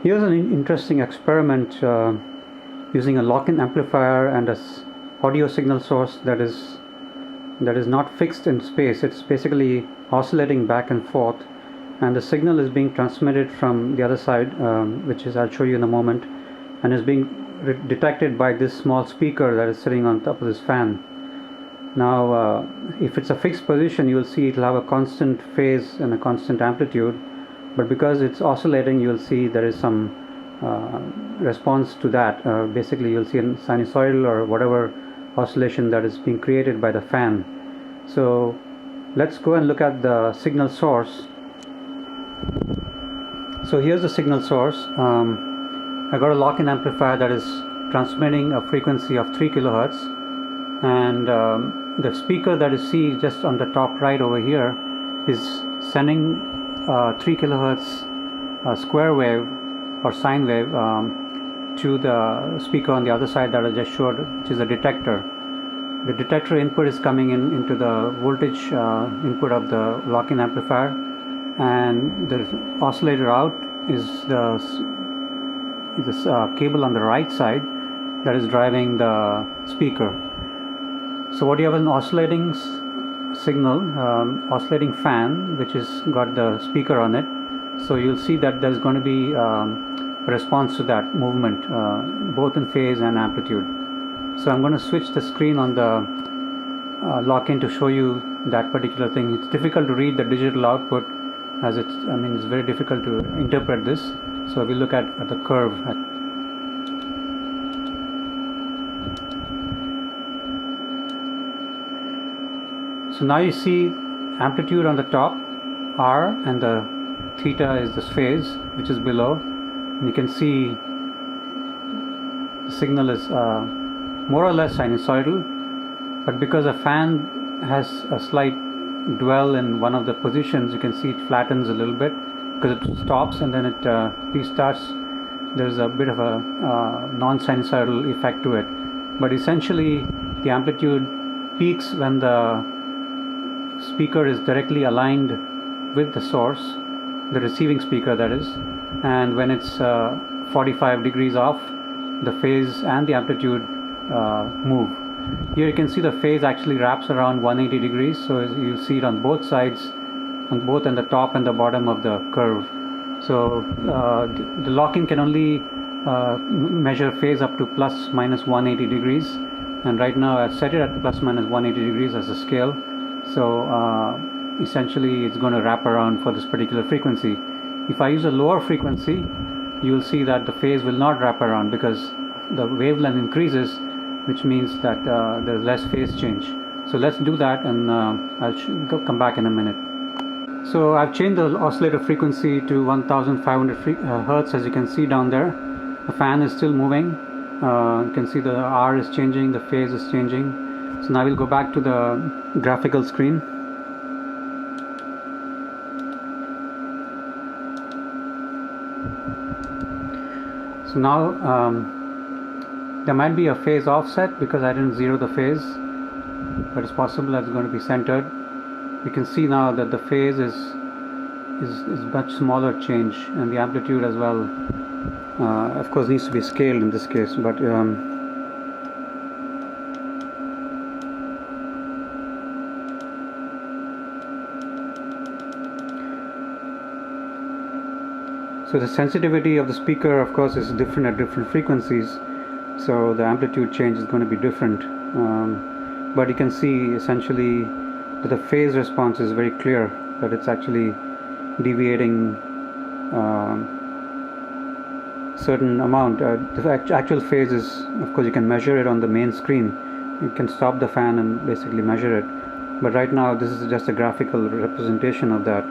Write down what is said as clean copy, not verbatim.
Here's an interesting experiment using a lock-in amplifier and a audio signal source that is not fixed in space. It's basically oscillating back and forth, and the signal is being transmitted from the other side, which is I'll show you in a moment, and is being detected by this small speaker that is sitting on top of this fan. Now if it's a fixed position, you'll see it'll have a constant phase and a constant amplitude, but because it's oscillating, you'll see there is some response to that. Basically you'll see a sinusoidal or whatever oscillation that is being created by the fan. So let's go and look at the signal source. So here's the signal source. I got a lock-in amplifier that is transmitting a frequency of 3 kilohertz, and the speaker that you see just on the top right over here is sending 3 kilohertz square wave or sine wave to the speaker on the other side that I just showed, which is a detector. The detector input is coming into the voltage input of the lock-in amplifier, and the oscillator out is this cable on the right side that is driving the speaker. So what you have is an oscillating signal, oscillating fan, which has got the speaker on it. So you'll see that there's going to be a response to that movement, both in phase and amplitude. So I'm going to switch the screen on the lock-in to show you that particular thing. It's difficult to read the digital output, as it's very difficult to interpret this. So we look at the curve. So now you see amplitude on the top, R, and the theta is this phase which is below, and you can see the signal is more or less sinusoidal, but because a fan has a slight dwell in one of the positions, you can see it flattens a little bit because it stops and then it restarts. There's a bit of a non-sinusoidal effect to it, but essentially the amplitude peaks when the speaker is directly aligned with the source, the receiving speaker that is, and when it's 45 degrees off, the phase and the amplitude move. Here you can see the phase actually wraps around 180 degrees, so you see it on both sides, on the top and the bottom of the curve. So the lock-in can only measure phase up to plus minus 180 degrees, and right now I've set it at plus minus 180 degrees as a scale. So essentially it's going to wrap around for this particular frequency. If I use a lower frequency, you'll see that the phase will not wrap around because the wavelength increases, which means that there's less phase change. So let's do that, and I'll come back in a minute. So I've changed the oscillator frequency to 1500 Hertz, as you can see down there. The fan is still moving. You can see the R is changing, the phase is changing. So now we'll go back to the graphical screen. So now there might be a phase offset because I didn't zero the phase, but it's possible that it's going to be centered. You can see now that the phase is much smaller change, and the amplitude as well of course needs to be scaled in this case, but so the sensitivity of the speaker, of course, is different at different frequencies, so the amplitude change is going to be different, but you can see essentially that the phase response is very clear, that it's actually deviating certain amount. The actual phase is, of course, you can measure it on the main screen. You can stop the fan and basically measure it, but right now this is just a graphical representation of that.